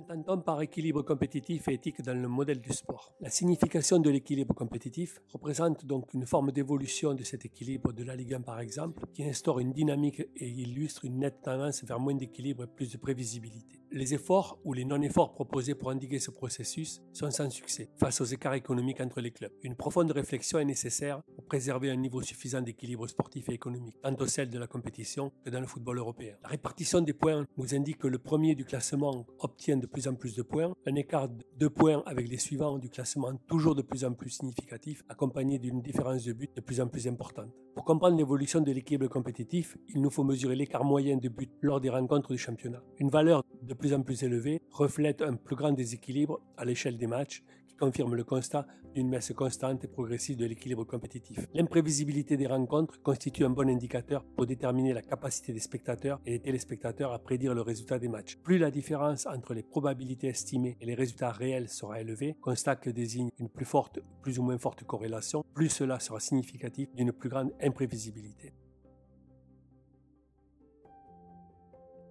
Entend-on par équilibre compétitif et éthique dans le modèle du sport. La signification de l'équilibre compétitif représente donc une forme d'évolution de cet équilibre de la Ligue 1 par exemple, qui instaure une dynamique et illustre une nette tendance vers moins d'équilibre et plus de prévisibilité. Les efforts ou les non-efforts proposés pour endiguer ce processus sont sans succès face aux écarts économiques entre les clubs. Une profonde réflexion est nécessaire pour préserver un niveau suffisant d'équilibre sportif et économique, tant au sein de la compétition que dans le football européen. La répartition des points nous indique que le premier du classement obtient de plus en plus de points, un écart de 2 points avec les suivants du classement toujours de plus en plus significatif, accompagné d'une différence de but de plus en plus importante. Pour comprendre l'évolution de l'équilibre compétitif, il nous faut mesurer l'écart moyen de buts lors des rencontres du championnat. Une valeur de plus en plus élevée reflète un plus grand déséquilibre à l'échelle des matchs qui confirme le constat d'une baisse constante et progressive de l'équilibre compétitif. L'imprévisibilité des rencontres constitue un bon indicateur pour déterminer la capacité des spectateurs et des téléspectateurs à prédire le résultat des matchs. Plus la différence entre les probabilités estimées et les résultats réels sera élevée, constat que désigne une plus ou moins forte corrélation, plus cela sera significatif d'une plus grande imprévisibilité.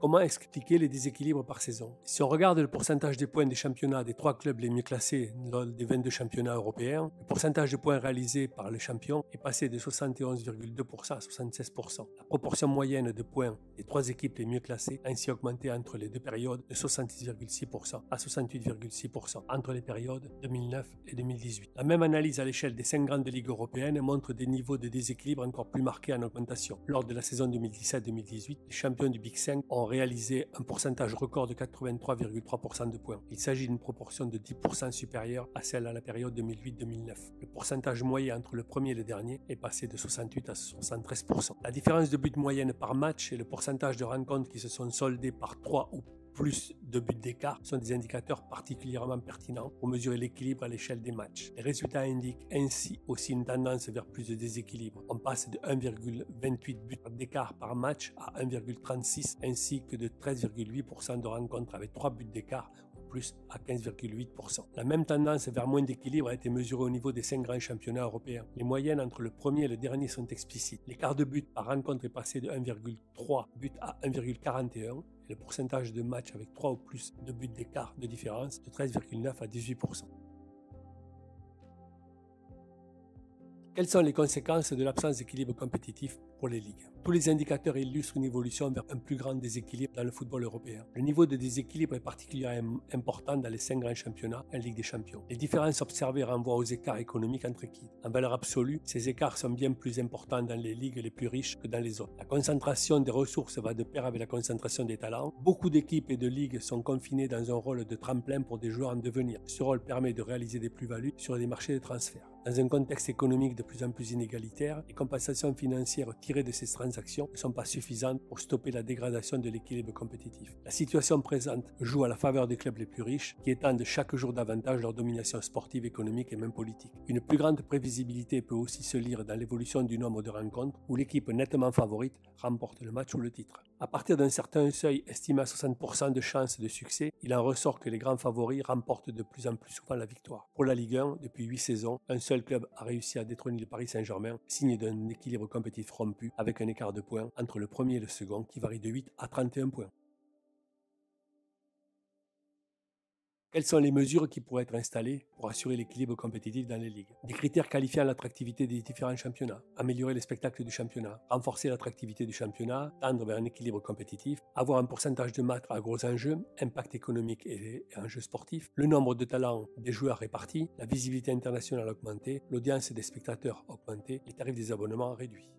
Comment expliquer les déséquilibres par saison? Si on regarde le pourcentage des points des championnats des 3 clubs les mieux classés lors des 22 championnats européens, le pourcentage de points réalisés par les champions est passé de 71,2% à 76%. La proportion moyenne de points des 3 équipes les mieux classées a ainsi augmenté entre les deux périodes de 66,6% à 68,6% entre les périodes 2009 et 2018. La même analyse à l'échelle des 5 grandes ligues européennes montre des niveaux de déséquilibre encore plus marqués en augmentation. Lors de la saison 2017-2018, les champions du Big 5 ont réalisé un pourcentage record de 83,3% de points. Il s'agit d'une proportion de 10% supérieure à celle à la période 2008-2009. Le pourcentage moyen entre le premier et le dernier est passé de 68 à 73%. La différence de buts moyenne par match et le pourcentage de rencontres qui se sont soldées par 3 ou plus de buts d'écart sont des indicateurs particulièrement pertinents pour mesurer l'équilibre à l'échelle des matchs. Les résultats indiquent ainsi aussi une tendance vers plus de déséquilibre. On passe de 1,28 buts d'écart par match à 1,36 ainsi que de 13,8% de rencontres avec 3 buts d'écart plus à 15,8%. La même tendance vers moins d'équilibre a été mesurée au niveau des 5 grands championnats européens. Les moyennes entre le premier et le dernier sont explicites. L'écart de buts par rencontre est passé de 1,3 buts à 1,41 et le pourcentage de matchs avec 3 ou plus de buts d'écart de différence de 13,9 à 18%. Quelles sont les conséquences de l'absence d'équilibre compétitif pour les ligues? Tous les indicateurs illustrent une évolution vers un plus grand déséquilibre dans le football européen. Le niveau de déséquilibre est particulièrement important dans les 5 grands championnats en Ligue des Champions. Les différences observées renvoient aux écarts économiques entre équipes. En valeur absolue, ces écarts sont bien plus importants dans les ligues les plus riches que dans les autres. La concentration des ressources va de pair avec la concentration des talents. Beaucoup d'équipes et de ligues sont confinées dans un rôle de tremplin pour des joueurs en devenir. Ce rôle permet de réaliser des plus-values sur des marchés de transfert. Dans un contexte économique de plus en plus inégalitaire, les compensations financières tirées de ces transactions ne sont pas suffisantes pour stopper la dégradation de l'équilibre compétitif. La situation présente joue à la faveur des clubs les plus riches qui étendent chaque jour davantage leur domination sportive, économique et même politique. Une plus grande prévisibilité peut aussi se lire dans l'évolution du nombre de rencontres où l'équipe nettement favorite remporte le match ou le titre. À partir d'un certain seuil estimé à 60% de chances de succès, il en ressort que les grands favoris remportent de plus en plus souvent la victoire. Pour la Ligue 1, depuis 8 saisons, un seul club a réussi à détrôner le Paris Saint-Germain, signe d'un équilibre compétitif rompu avec un écart de points entre le premier et le second qui varie de 8 à 31 points. Quelles sont les mesures qui pourraient être installées pour assurer l'équilibre compétitif dans les ligues? Des critères qualifiant l'attractivité des différents championnats, améliorer les spectacles du championnat, renforcer l'attractivité du championnat, tendre vers un équilibre compétitif, avoir un pourcentage de matchs à gros enjeux, impact économique et enjeux sportifs, le nombre de talents des joueurs répartis, la visibilité internationale augmentée, l'audience des spectateurs augmentée, les tarifs des abonnements réduits.